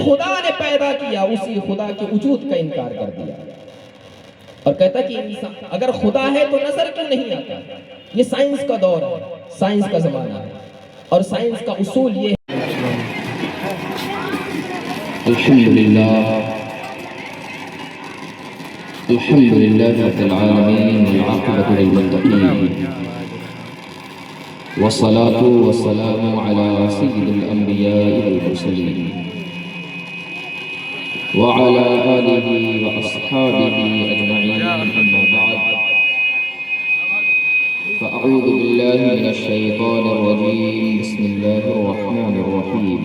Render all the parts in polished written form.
خدا نے پیدا کیا اسی خدا کے وجود کا انکار کر دیا، اور کہتا کہ انسان اگر خدا ہے تو نظر کیوں نہیں آتا؟ یہ سائنس کا دور ہے، سائنس کا زمانہ ہے، اور سائنس کا اصول یہ ہے۔ الحمدللہ رب العالمین والعاقبۃ للمتقین والصلاة والسلام علی سید الانبیاء والمرسلین وعلى آلہ واصحابہ اجمعین، اما بعد فاعوذ باللہ من الشیطان الرجیم، بسم اللہ الرحمن الرحیم۔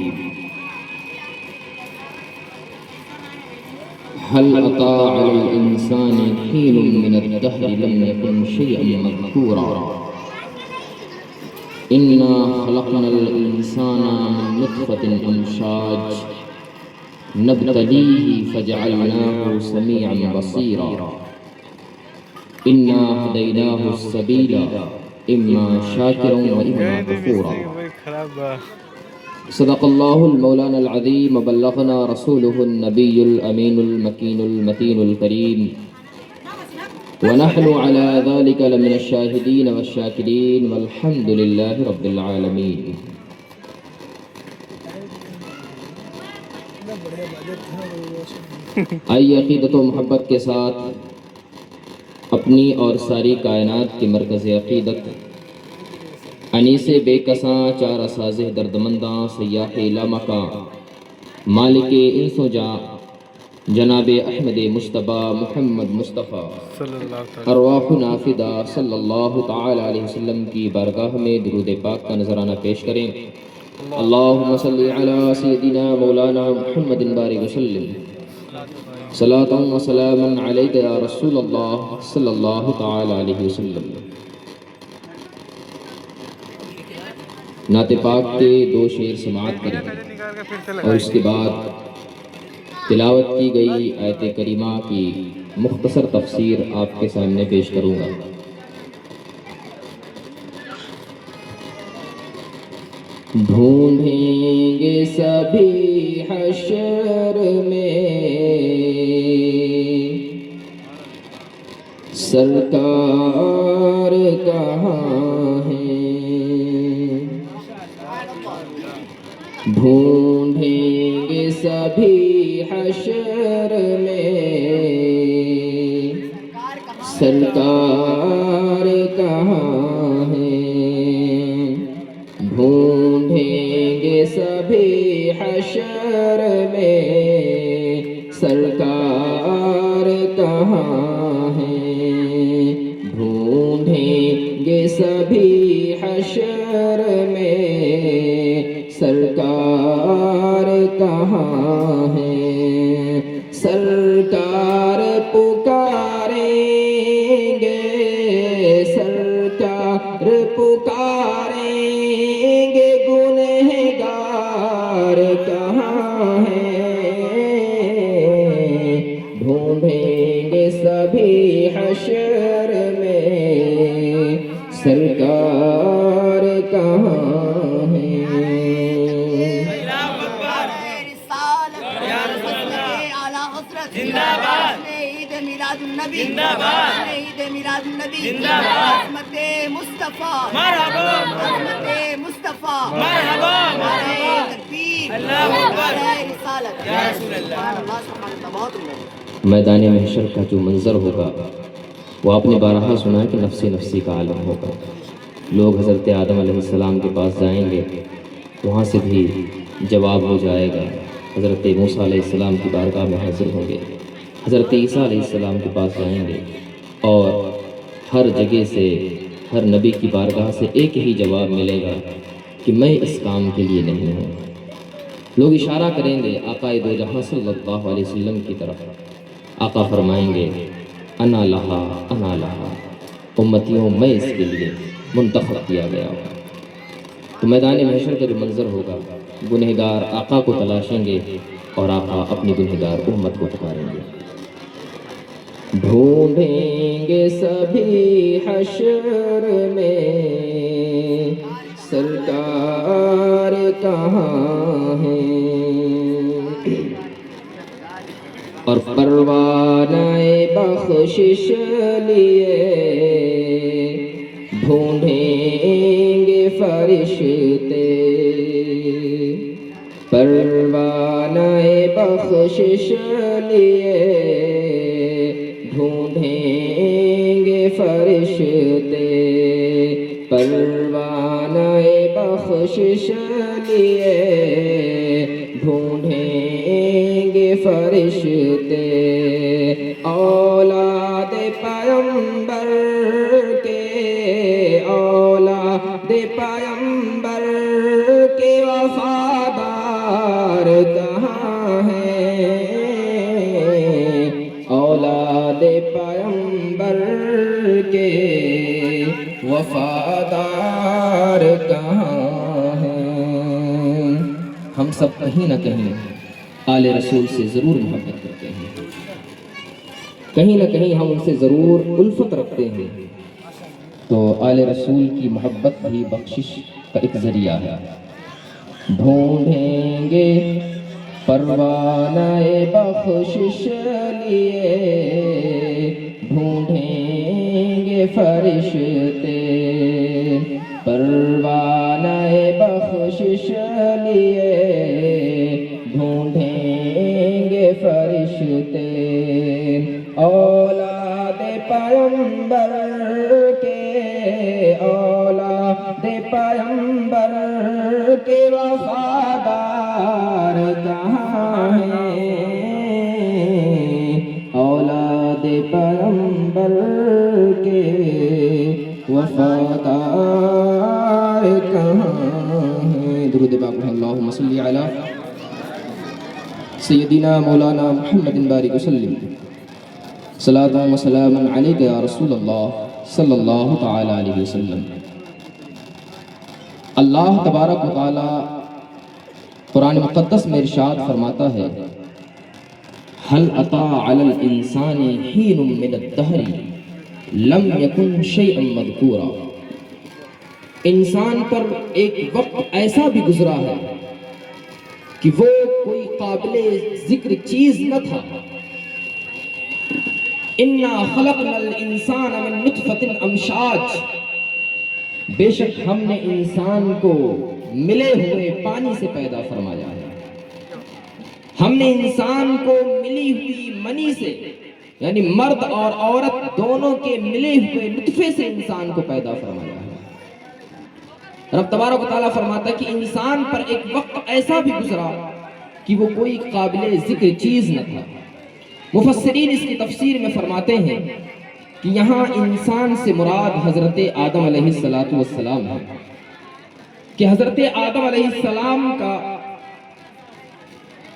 هل أتى على الإنسان حين من الدهر لم يكن شيئا مذكورا إنا خلقنا الإنسان من نطفة أمشاج نبتليه فجعلناه سميعا بصيرا إنا هديناه السبيل إما شاكرا وإما كفورا۔ صدق اللہ المولانا العظیم وبلغنا رسوله النبی الامین المکین المتین الکریم ونحن على ذلك لمن الشاہدین والشاکرین والحمد للہ رب العالمین۔ آئیے عقیدت و محبت کے ساتھ اپنی اور ساری کائنات کی مرکز عقیدت انیس بے کساں چار سازہ دردمنداں سیاح لامکاں مالک انس و جاں جناب احمد مجتبیٰ محمد مصطفیٰ ارواح نافدہ صلی اللہ تعالی علیہ وسلم کی بارگاہ میں درود پاک کا نذرانہ پیش کریں۔ اللہم صلی علی سیدنا مولانا محمد بارک وسلم، صلاۃ و سلام علیک یا رسول اللہ صلی اللہ تعالی علیہ وسلم۔ نعت پاک کے دو شعر سماعت کریں اور اس کے بعد تلاوت کی گئی آیت کریمہ کی مختصر تفسیر آپ کے سامنے پیش کروں گا۔ ڈھونڈیں گے سبھی حشر میں سرکار کہاں ہے، ڈھونڈیں گے سبھی حشر میں سرکار کہاں ہے، ڈھونڈیں گے سبھی حشر میں سرکار کہاں ہے، ڈھونڈیں گے سبھی حشر میں سرکار کہاں ہے، سرکار پکاریں گے، سرکار پکاریں گے، گنہگار کہاں ہیں، ڈھونڈیں گے سبھی حشر میں سرکار کہاں ہے۔ عظمت میلاد النبی، عظمت مصطفیٰ، عظمت مصطفیٰ، نعرہ تکبیر، نعرہ رسالت۔ میدان محشر کا جو منظر ہوگا وہ آپ نے بارہا سنا ہے کہ نفسی نفسی کا عالم ہوگا۔ لوگ حضرت آدم علیہ السلام کے پاس جائیں گے، وہاں سے بھی جواب ہو جائے گا، حضرت موسیٰ علیہ السلام کی بارگاہ میں حاضر ہوں گے، حضرت عیسیٰ علیہ السلام کے پاس جائیں گے، اور ہر جگہ سے ہر نبی کی بارگاہ سے ایک ہی جواب ملے گا کہ میں اس کام کے لیے نہیں ہوں۔ لوگ اشارہ کریں گے آقا دو جہاں صلی اللہ علیہ وسلم کی طرف، آقا فرمائیں گے انا لہا انا لہا، امتیوں میں اس کے لیے منتخب کیا گیا ہوں۔ تو میدان محشر کا جو منظر ہوگا، گنہگار آقا کو تلاشیں گے اور آقا اپنی گنہگار امت کو پکاریں گے۔ ڈھونڈیں گے سبھی حشر میں سرکار کہاں ہیں، اور پروانہ بخشش لیے ڈھونڈیں گے فرشتے، پروانہ بخشش لیے ڈھونڈیں گے فرشتے، پروانہ بخشش لیے ڈھونڈیں گے فرشتے، اولاد پیغمبر کے، اولاد پیغمبر کے وفادار کہاں ہیں، اولاد پیغمبر کے وفادار کہاں ہیں۔ ہم سب کہیں نہ کہیں آل رسول سے ضرور محبت کرتے ہیں، کہیں نہ کہیں ہم ان سے ضرور الفت رکھتے ہیں، تو آل رسول کی محبت بھی بخشش کا ایک ذریعہ ہے۔ ڈھونڈیں گے پروانہ بخشش لیے ڈھونڈیں گے فرشتے، پروانہ بخشش لیے ڈھونڈیں گے فرشتے، اولاد پیغمبر کے، اولاد پیغمبر کے وفادار کہاں ہیں، اولاد پیغمبر کے وفادار کہاں ہیں۔ درود پاک پڑھیں، اللہم صلی علی سیدنا مولانا محمد بارک وسلم، صلاۃ و سلام علیک یا رسول اللہ صلی اللہ تعالی علیہ وسلم۔ اللہ تبارک و تعالی قرآن مقدس میں ارشاد فرماتا ہے، هل أتى على الإنسان حين من الدهر لم يكن شيئا مذكورا، انسان پر ایک وقت ایسا بھی گزرا ہے کہ وہ کوئی قابل ذکر چیز نہ تھا۔ اِنَّا خَلَقْنَا الْإِنسَانَ مِن نُطْفَةٍ أَمْشَاجٍ، بے شک ہم نے انسان کو ملے ہوئے پانی سے پیدا فرمایا ہے، ہم نے انسان کو ملی ہوئی منی سے، یعنی مرد اور عورت دونوں کے ملے ہوئے نطفے سے انسان کو پیدا فرمایا ہے۔ رب تبارک و تعالیٰ فرماتا ہے کہ انسان پر ایک وقت ایسا بھی گزرا کہ وہ کوئی قابل ذکر چیز نہ تھا۔ مفسرین اس کی تفسیر میں فرماتے ہیں کہ یہاں انسان سے مراد حضرت آدم علیہ السلام ہے، کہ حضرت آدم علیہ السلام کا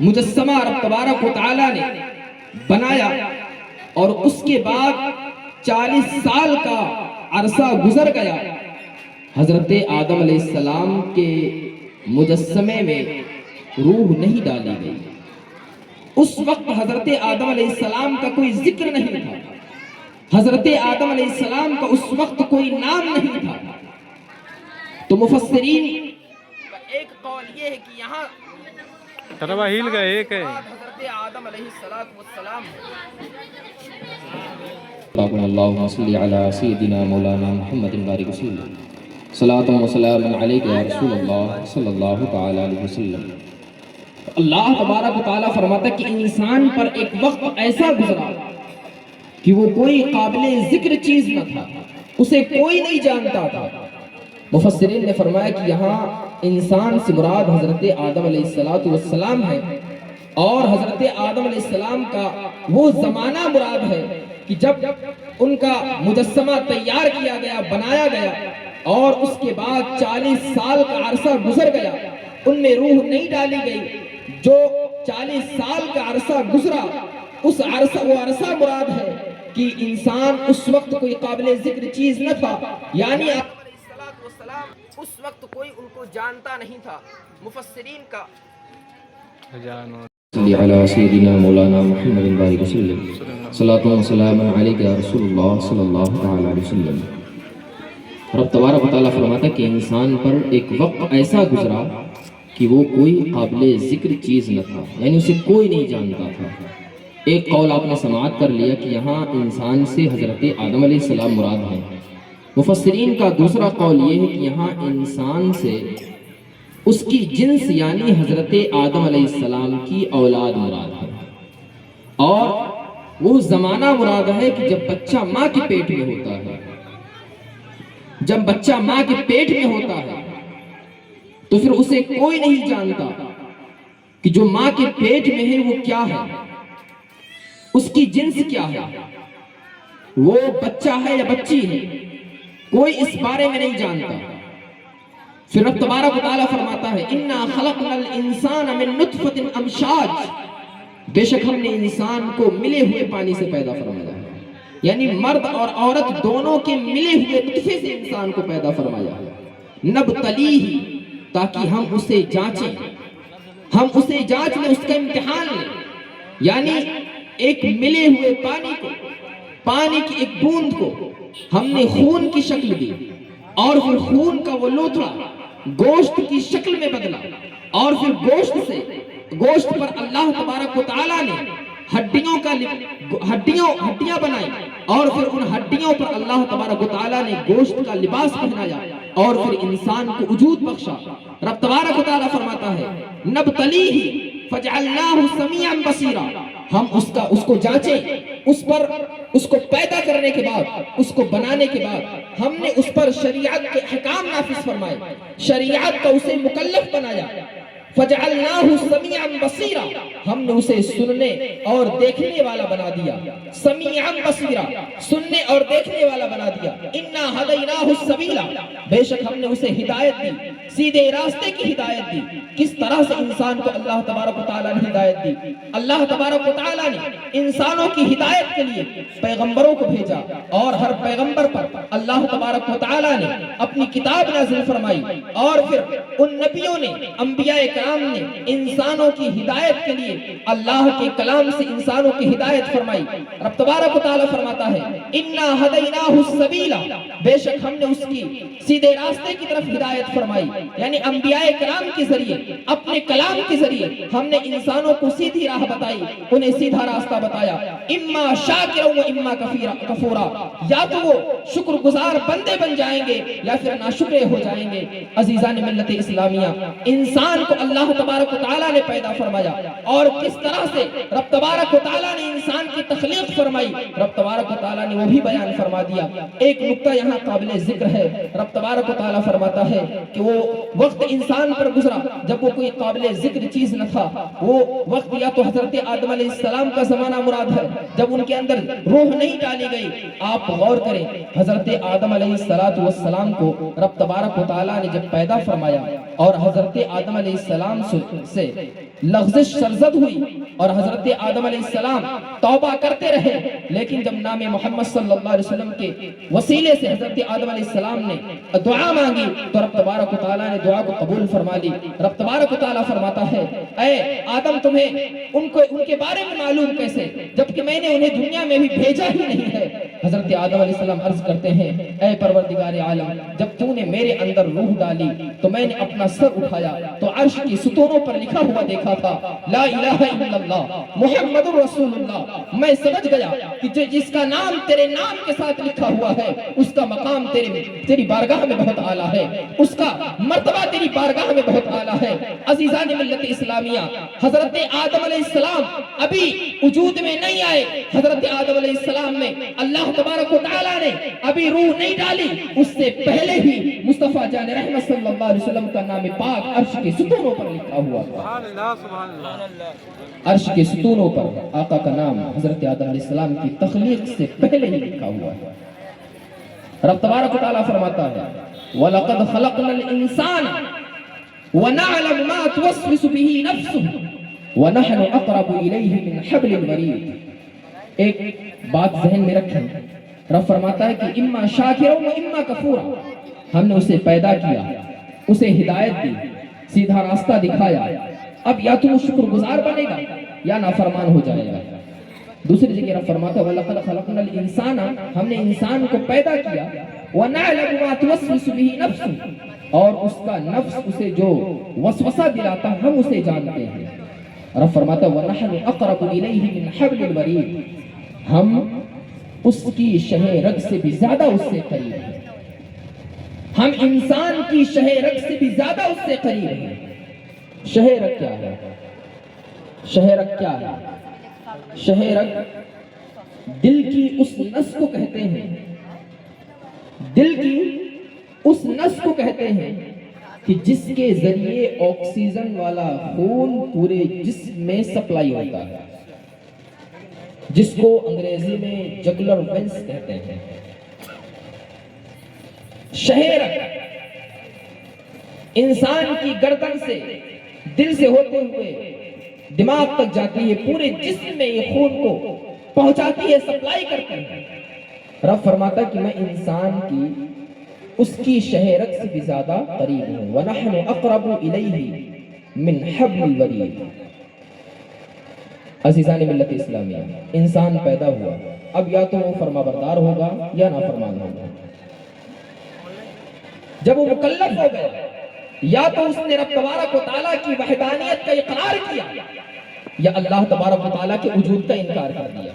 مجسمہ رب تبارک و تعالیٰ نے بنایا، اور اس کے بعد 40 سال کا عرصہ گزر گیا، حضرت آدم علیہ السلام کے مجسمے میں روح نہیں ڈالی گئی۔ اس وقت حضرت آدم علیہ السلام کا کوئی ذکر نہیں تھا، حضرت آدم علیہ السلام کا اس وقت کوئی نام نہیں تھا۔ تو مفسرین کا ایک قول یہ ہے کہ یہاں ہیل کا ایک ہے حضرت آدم علیہ السلام اللہم صلی علی سیدنا مولانا محمد بارک وسلم، صلاۃ و سلام علیک یا رسول اللہ صلی اللہ تعالی علیہ وسلم۔ اللہ تبارک و تعالیٰ فرماتا ہے کہ انسان پر ایک وقت ایسا گزرا کہ وہ کوئی قابل ذکر چیز نہ تھا، اسے کوئی نہیں جانتا تھا۔ مفسرین نے فرمایا کہ یہاں انسان سے مراد حضرت آدم علیہ السلام ہے، اور حضرت آدم علیہ السلام کا وہ زمانہ مراد ہے کہ جب ان کا مجسمہ تیار کیا گیا، بنایا گیا، اور اس کے بعد 40 سال کا عرصہ گزر گیا، ان میں روح نہیں ڈالی گئی۔ جو 40 سال کا عرصہ گزرا، وہ عرصہ مراد ہے کہ انسان اس وقت کوئی قابل ذکر چیز نہ تھا، یعنی اس وقت کوئی ان کو جانتا نہیں تھا۔ مفسرین کا صلی علی سیدنا مولانا محمد بارک وسلم، صلاۃ و سلام علیک یا رسول اللہ صلی اللہ علیہ وسلم۔ رب تبارک و تعالیٰ فرماتا ہے کہ انسان پر ایک وقت ایسا گزرا کہ وہ کوئی قابل ذکر چیز نہ تھا، یعنی اسے کوئی نہیں جانتا تھا۔ ایک قول آپ نے سماعت کر لیا کہ یہاں انسان سے حضرت آدم علیہ السلام مراد ہیں۔ مفسرین کا دوسرا قول یہ ہے کہ یہاں انسان سے اس کی جنس یعنی حضرت آدم علیہ السلام کی اولاد مراد ہے، اور وہ زمانہ مراد ہے کہ جب بچہ ماں کے پیٹ میں ہوتا ہے۔ جب بچہ ماں کے پیٹ میں ہوتا ہے تو پھر اسے کوئی نہیں جانتا کہ جو ماں کے پیٹ میں ہے وہ کیا ہے، اس کی جنس کیا ہے، وہ بچہ ہے یا بچی ہے، کوئی اس بارے میں نہیں جانتا۔ پھر رب تبارک و تعالیٰ فرماتا ہے اِنَّا خَلَقْنَا الْإِنسَانَ مِن نُطْفَةٍ أَمْشَاجٍ، بے شک ہم نے انسان کو ملے ہوئے پانی سے پیدا فرمایا ہے، یعنی مرد اور عورت دونوں کے ملے ہوئے نطفے سے انسان کو پیدا فرمایا ہے۔ نَبْتَلِيهِ، تاکہ ہم اسے جانچیں، ہم اسے جانچ لیں، اس کا امتحان لیں، یعنی ایک ملے ہوئے پانی کو، پانی کی ایک بوند کو ہم نے خون کی شکل دی، اور پھر خون کا وہ لوتھڑا گوشت کی شکل میں بدلا، اور پھر گوشت پر اللہ تبارک و تعالیٰ نے ہڈیاں بنائی، اور پھر ان ہڈیوں پر اللہ تبارک و تعالیٰ نے گوشت کا لباس پہنایا، اور پھر انسان کو وجود بخشا۔ رب تبارک و تعالیٰ فرماتا ہے نبتلیہ فجعلناہ سمیعا بصیرا، ہم اس کو جانچیں، اس کو پیدا کرنے کے بعد، اس کو بنانے کے بعد ہم نے اس پر شریعت کے احکام نافذ فرمائے، شریعت کا اسے مکلف بنایا۔ فجعلناہ سمیعا بصیرا، ہم نے اسے سننے اور دیکھنے والا بنا دیا، سمیعا بصیرا، سننے اور دیکھنے والا بنا دیا۔ انا ہدیناہ السبیل، بے شک ہم نے اسے ہدایت دی، سیدھے راستے کی ہدایت دی۔ کس طرح سے انسان کو اللہ تبارک و تعالیٰ نے ہدایت دی؟ اللہ تبارک و تعالیٰ نے انسانوں کی ہدایت کے لیے پیغمبروں کو بھیجا، اور ہر پیغمبر پر اللہ تبارک و تعالیٰ نے اپنی کتاب نازل فرمائی، اور پھر ان نبیوں نے، انبیاء کرام نے انسانوں کی ہدایت کے لیے اللہ کے کلام سے انسانوں کی ہدایت فرمائی۔ رب تبارک و تعالیٰ فرماتا ہے انا ہدیناہ السبیل، بے شک ہم نے اس کی سیدھے راستے کی طرف ہدایت فرمائی، یعنی انبیاء کرام کے ذریعے، اپنے کلام کے ذریعے ہم نے انسانوں کو سیدھی راہ بتائی، انہیں سیدھا راستہ بتایا۔ اما شاکرا و اما کفورا، یا تو وہ شکر گزار بندے بن جائیں گے یا پھر ناشکرے ہو جائیں گے۔ عزیزان ملت اسلامیہ، انسان کو اللہ تبارک و تعالیٰ نے پیدا فرمایا، اور کس طرح سے رب تبارک و تعالیٰ نے انسان کی تخلیق فرمائی، رب تبارک و تعالیٰ نے وہ بھی بیان فرما دیا۔ ایک نقطہ یہاں قابل ذکر ہے، رب تبارک و تعالیٰ فرماتا ہے کہ وہ وقت انسان پر گزرا جب وہ کوئی قابل ذکر چیز نہ تھا، وہ وقت یا تو حضرت آدم علیہ السلام کا زمانہ مراد ہے جب ان کے اندر روح نہیں ڈالی گئی۔ آپ غور کریں، حضرت آدم علیہ السلام کو رب تبارک و تعالیٰ نے جب پیدا فرمایا، اور حضرت آدم علیہ السلام سے لغزش سرزد ہوئی، اور حضرت آدم علیہ السلام توبہ کرتے رہے، لیکن جب نام محمد صلی اللہ علیہ وسلم کے وسیلے سے حضرت آدم علیہ السلام نے دعا مانگی تو رب تبارک و تعالیٰ نے دعا کو قبول فرما لی۔ رب تبارک و تعالیٰ فرماتا ہے اے آدم، تمہیں ان کے بارے میں معلوم کیسے، جبکہ میں نے انہیں دنیا میں بھی بھیجا ہی نہیں ہے۔ حضرت آدم علیہ السلام عرض کرتے ہیں اے پروردگار عالم، جب تو نے میرے اندر روح ڈالی تو میں نے اپنا سر اٹھایا تو عرش کی ستونوں پر لکھا ہوا دیکھا تھا لا الہ الا اللہ محمد رسول اللہ۔ میں سمجھ گیا کہ جس کا نام تیرے نام کے ساتھ لکھا ہوا ہے اس کا مقام تیری بارگاہ میں بہت اعلیٰ ہے، اس کا مرتبہ تیری بارگاہ میں بہت اعلیٰ ہے۔ عزیزان ملت اسلامیہ، حضرت آدم علیہ السلام ابھی وجود میں نہیں آئے، حضرت آدم علیہ السلام میں اللہ تبارک و تعالیٰ نے ابھی روح نہیں ڈالی، اس سے پہلے ہی مصطفیٰ جان رحمت صلی اللہ علیہ وسلم کا نام پاک عرش کے ستونوں پر لکھا ہوا ہے۔ عرش کے ستونوں پر آقا کا نام حضرت آدم علیہ السلام کی تخلیق سے پہلے ہی لکھا ہوا ہے۔ رب تبارک و تعالیٰ فرماتا ہے وَلَقَدْ خَلَقْنَا الْإِنسَانَ وَنَعْلَمُ مَا تُوَسْوِسُ بِهِ نَفْسُهُ وَنَحْنُ أَقْرَبُ إِلَيْهِ مِنْ حَبْلِ الْوَرِيدِ۔ ایک بات ذہن میں رکھیں، رب فرماتا ہے کہ اما شاکرا و اما کفورا، ہم نے اسے پیدا کیا، اسے ہدایت دی، سیدھا راستہ دکھایا، اب یا تو وہ شکر گزار بنے گا یا نافرمان ہو جائے گا۔ دوسری جگہ رب فرماتا ہے وَلَقَدْ خَلَقْنَا الْإِنسَانَ، ہم نے انسان کو پیدا کیا، وَنَعْلَمُ مَا تُوَسْوِسُ بِهِ نَفْسُهُ، اور اس کا نفس اسے جو وسوسہ دلاتا ہم اسے جانتے ہیں۔ رب فرماتا ہے وَنَحْنُ أَقْرَبُ إِلَيْهِ مِنْ حَبْلِ الْوَرِيدِ، ہم اس کی شہ رگ سے بھی زیادہ اس سے قریب ہیں، ہم انسان کی شہ رگ سے بھی زیادہ اس سے قریب ہیں۔ شہ رگ کیا ہے؟ شہ رگ کیا ہے؟ شہ رگ دل کی اس نس کو کہتے ہیں، دل کی اس نس کو کہتے ہیں کہ جس کے ذریعے آکسیجن والا خون پورے جسم میں سپلائی ہوتا ہے، جس کو انگریزی میں جگولر وینس کہتے ہیں۔ شہ رگ انسان کی گردن سے، دل سے ہوتے ہوئے دماغ تک جاتی ہے، پورے جسم میں یہ خون کو پہنچاتی ہے، سپلائی کرتی ہے۔ رب فرماتا ہے کہ میں انسان کی اس کی شہ رگ سے بھی زیادہ قریب ہوں۔ وَنَحْنُ أَقْرَبُ إِلَيْهِ مِنْ حَبْلِ الْوَرِيدِ۔ عزیزان ملت اسلامیہ، انسان پیدا ہوا، اب یا تو وہ فرما بردار ہوگا یا نافرمان ہوگا۔ جب وہ مکلف ہو گیا، یا تو اس نے رب تبارک و تعالیٰ کی وحدانیت کا اقرار کیا، یا اللہ تبارک و تعالیٰ کے وجود کا انکار کر دیا۔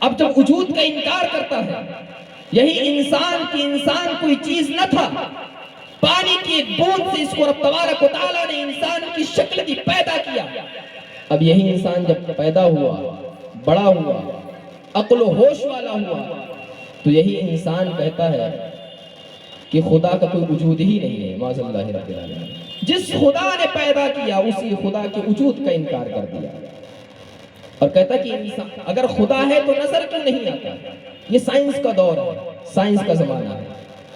اب جب وجود کا انکار کرتا ہے، یہی انسان کی انسان کوئی چیز نہ تھا، پانی کی ایک بوند سے اس کو رب تبارک و تعالیٰ نے انسان کی شکل دی، پیدا کیا۔ اب یہی انسان جب پیدا ہوا، بڑا ہوا، عقل و ہوش والا ہوا، تو یہی انسان کہتا ہے کہ خدا کا کوئی وجود ہی نہیں ہے، معاذ اللہ رب العالمین۔ جس خدا نے پیدا کیا اسی خدا کے وجود کا انکار کر دیا، اور کہتا کہ انسان اگر خدا ہے تو نظر کیوں نہیں آتا؟ یہ سائنس کا دور ہے، سائنس کا زمانہ ہے،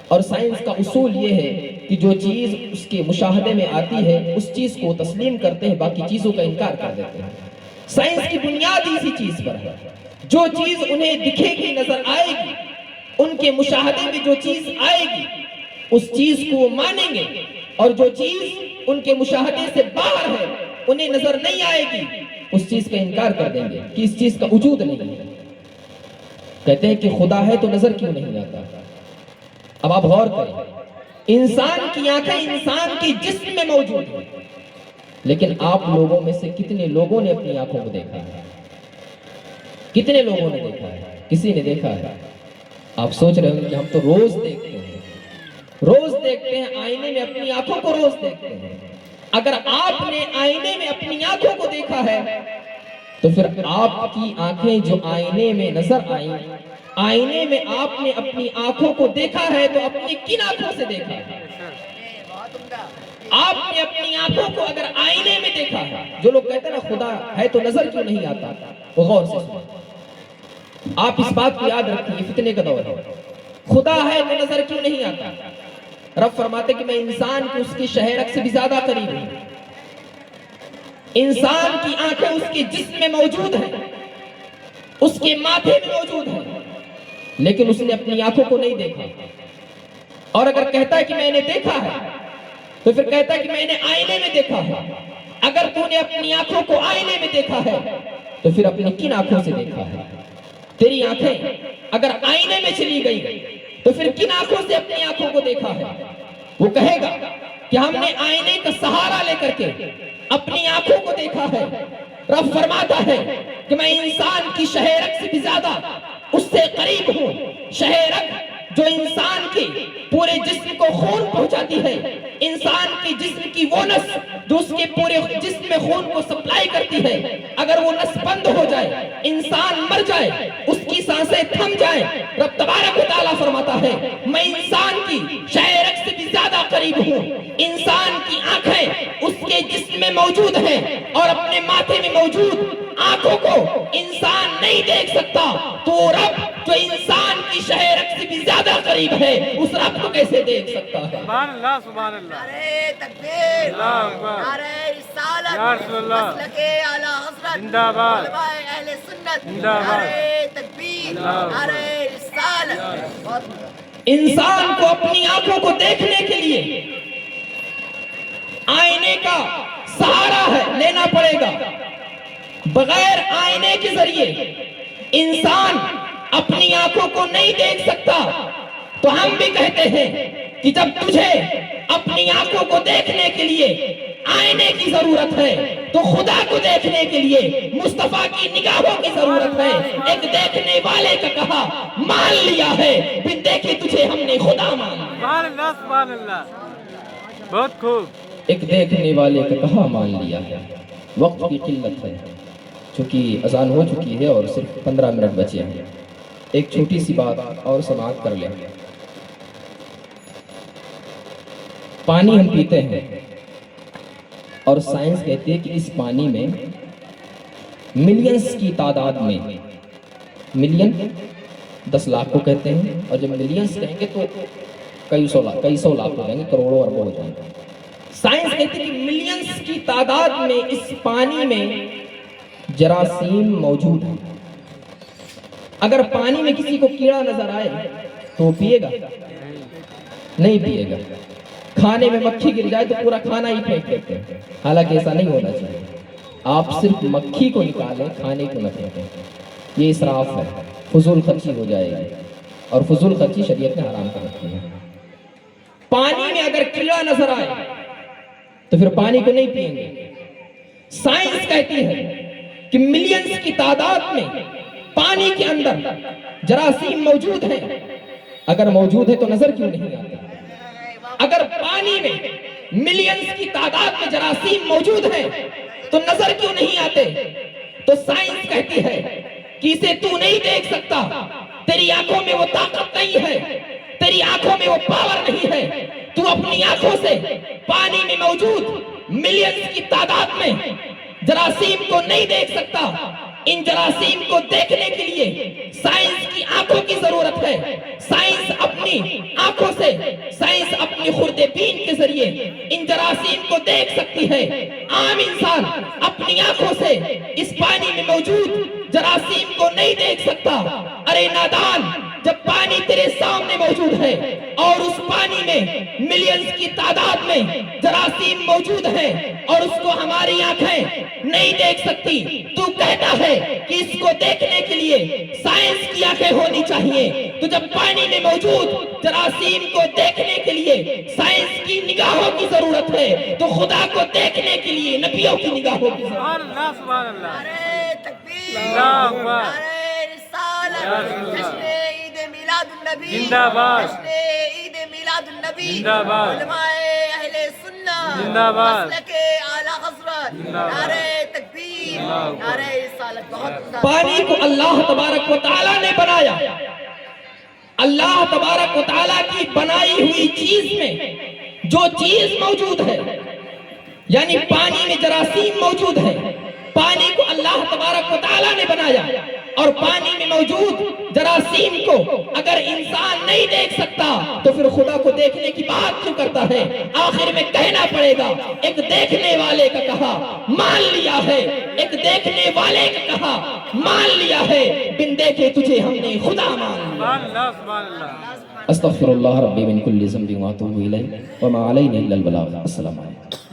اور سائنس کا اصول یہ ہے کہ جو چیز اس کے مشاہدے میں آتی ہے اس چیز کو تسلیم کرتے ہیں، باقی چیزوں کا انکار کر دیتے ہیں۔ سائنس کی بنیاد اسی چیز پر ہے، جو چیز انہیں دکھے گی، نظر آئے گی، ان کے مشاہدے میں جو چیز آئے گی اس چیز کو وہ مانیں گے، اور جو چیز ان کے مشاہدے سے باہر ہے، انہیں نظر نہیں آئے گی، اس چیز کا انکار کر دیں گے کہ اس چیز کا وجود نہیں ہے۔ کہتے ہیں کہ خدا ہے تو نظر کیوں نہیں آتا؟ اب آپ غور کریں، انسان کی آنکھیں انسان کی جسم میں موجود ہیں، لیکن آپ لوگوں میں سے کتنے لوگوں نے اپنی آنکھوں کو دیکھا ہے؟ کتنے لوگوں نے دیکھا ہے؟ کسی نے دیکھا ہے؟ آپ سوچ رہے ہوں کہ ہم تو روز دیکھتے ہیں، روز دیکھتے ہیں، آئینے میں اپنی آنکھوں کو روز دیکھتے ہیں۔ اگر آپ نے آئینے میں اپنی آنکھوں کو دیکھا ہے تو پھر آپ کی آنکھیں جو آئینے میں نظر آئیں، آئینے میں آپ نے اپنی آنکھوں کو دیکھا ہے تو اپنی کن آنکھوں سے دیکھا ہے؟ آپ نے اپنی آنکھوں کو اگر آئینے میں دیکھا ہے، جو لوگ کہتے ہیں نا خدا ہے تو نظر کیوں نہیں آتا، وہ غور سے سنیں۔ آپ اس بات کو یاد رکھیں، فتنے کا دور ہے، خدا ہے تو نظر کیوں نہیں آتا؟ رب فرماتے کہ میں انسان کی اس کی شہ رگ سے بھی زیادہ قریب ہوں۔ انسان کی آنکھیں اس کے جسم میں موجود ہیں، اس کے ماتھے میں موجود ہیں، لیکن اس نے اپنی آنکھوں کو نہیں دیکھا۔ اور اگر کہتا ہے کہ میں نے دیکھا ہے تو پھر کہتا ہے کہ میں نے آئینے میں دیکھا ہے۔ اگر تو نے اپنی آنکھوں کو آئینے میں دیکھا ہے تو پھر اپنی کن آنکھوں سے دیکھا ہے؟ تیری آنکھیں اگر آئینے میں چلی گئی تو پھر کن آنکھوں سے اپنی آنکھوں کو دیکھا ہے؟ وہ کہے گا کہ ہم نے آئینے کا سہارا لے کر کے اپنی آنکھوں کو دیکھا ہے۔ رب فرماتا ہے کہ میں انسان کی شہ رگ سے بھی زیادہ اس سے قریب ہوں۔ شہ رگ جو انسان کی پورے جسم کو خون پہنچاتی ہے، انسان کی جسم کی وہ نس جو اس کے پورے جسم میں خون کو سپلائی کرتی ہے، اگر وہ نس بند ہو جائے، انسان مر جائے، اس کی سانسیں تھم جائیں، رب تبارک و تعالیٰ فرماتا ہے میں انسان کی شہ رگ سے بھی زیادہ قریب ہوں۔ انسان کی آنکھیں اس کے جسم میں موجود ہیں اور اپنے ماتھے میں موجود آنکھوں کو انسان نہیں دیکھ سکتا، تو رب جو انسان کی شہ رگ سے بھی زیادہ قریب ہے اس رب کو کیسے دیکھ سکتا ہے؟ سبحان اللہ، سبحان اللہ، نعرہ تکبیر، اللہ اکبر، نعرہ رسالت، یا رسول اللہ، مسلک اعلی حضرت، زندہ باد، علماء اہل سنت، زندہ باد، نعرہ تکبیر، نعرہ رسالت۔ انسان کو اپنی آنکھوں کو دیکھنے کے لیے آئینے کا سہارا ہے لینا پڑے گا۔ بغیر آئینے کے ذریعے انسان اپنی آنکھوں کو نہیں دیکھ سکتا، تو ہم بھی کہتے ہیں کہ جب تجھے اپنی آنکھوں کو دیکھنے کے لیے آئینے کی ضرورت ہے تو تو خدا کو دیکھنے کے لیے مصطفیٰ کی نگاہوں کی ضرورت ہے. ایک دیکھنے والے کا کہا مان لیا ہے, پھر دیکھے تجھے ہم نے خدا مان لیا. سبحان اللہ سبحان اللہ. بہت خوب. ایک دیکھنے والے کا کہا مان لیا ہے. وقت کی قلت ہے چونکہ اذان ہو چکی ہے اور صرف 15 منٹ بچے ہیں. ایک چھوٹی سی بات اور سماعت کر لیں. پانی ہم پیتے ہیں اور سائنس کہتی ہے کہ اس پانی میں ملینز کی تعداد میں, ملین 10 لاکھ کو کہتے ہیں, اور جب ملینز کہیں گے تو کئی سو لاکھ ہو جائیں گے, کروڑوں اربوں ہو جائیں گے. سائنس کہتی ہے کہ ملینز کی تعداد میں اس پانی میں جراثیم موجود ہیں. اگر پانی میں کسی کو کیڑا نظر آئے تو وہ پیے گا؟ نہیں پیے گا. کھانے میں مکھی گر جائے تو پورا کھانا ہی پھینک دیتے ہیں, حالانکہ ایسا نہیں ہونا چاہیے. آپ صرف مکھی کو نکالیں, کھانے کو نہ پھینکیں. یہ اسراف ہے, فضول خرچی ہو جائے گی, اور فضول خرچی شریعت نے حرام کر رکھی ہے. پانی میں اگر کیڑا نظر آئے تو پھر پانی کو نہیں پئیں گے. سائنس کہتی ہے کہ ملینز کی تعداد میں پانی کے اندر جراثیم موجود ہیں. اگر موجود ہے تو نظر کیوں نہیں آتے؟ اگر پانی میں ملینز کی تعداد میں جراثیم موجود ہیں تو نظر کیوں نہیں آتے؟ تو سائنس کہتی ہے کہ اسے تو نہیں دیکھ سکتا, تیری آنکھوں میں وہ طاقت نہیں ہے, تیری آنکھوں میں وہ پاور نہیں ہے. تو اپنی آنکھوں سے پانی میں موجود ملینز کی تعداد میں جراثیم کو نہیں دیکھ سکتا. ان جراثیم کو دیکھنے کے لیے سائنس کی آنکھوں کی ضرورت ہے. سائنس اپنی آنکھوں سے, سائنس اپنی خرد بین کے ذریعے ان جراثیم کو دیکھ سکتی ہے. عام انسان اپنی آنکھوں سے اس پانی میں موجود جراثیم کو نہیں دیکھ سکتا. ارے نادان, جب پانی تیرے سامنے موجود ہے اور اس پانی میں ملینز کی تعداد میں جراثیم موجود ہیں اور اس کو ہماری آنکھیں نہیں دیکھ سکتی, تو کہتا ہے کہ اس کو دیکھنے کے لیے سائنس کی آنکھیں ہونی چاہیے. تو جب پانی میں موجود جراثیم کو دیکھنے کے لیے سائنس کی نگاہوں کی ضرورت ہے, تو خدا کو دیکھنے کے لیے نبیوں کی نگاہوں کی ضرورت ہے. سبحان اللہ سبحان اللہ. نعرے تکبیر, اللہ اکبر. نعرے رسالت, جشن عید میلاد النبی, زندہ باد. جشن عید میلاد النبی, زندہ باد. علماء اہل سنت, زندہ باد. مسلک اعلی حضرت, نعرے تکبیر, نعرے رسالت. بہت پانی کو اللہ تبارک و تعالیٰ نے بنایا. اللہ تبارک و تعالیٰ کی بنائی ہوئی چیز میں جو چیز موجود ہے, یعنی پانی میں جراثیم موجود ہے, پانی کو اللہ تبارک و تعالیٰ نے بنایا, اور پانی میں موجود جراثیم کو اگر انسان نہیں دیکھ سکتا تو پھر خدا کو دیکھنے کی بات کیوں کرتا ہے؟ آخر میں کہنا پڑے گا, ایک دیکھنے والے کا کہا مان لیا ہے, ایک دیکھنے والے کا کہا مان لیا ہے, بن دیکھے تجھے ہم نے خدا مان لیا. سبحان اللہ سبحان اللہ. استغفر اللہ ربی من کل ذنب واتوب الیہ وما علینا الا البلاغ. السلام علیکم.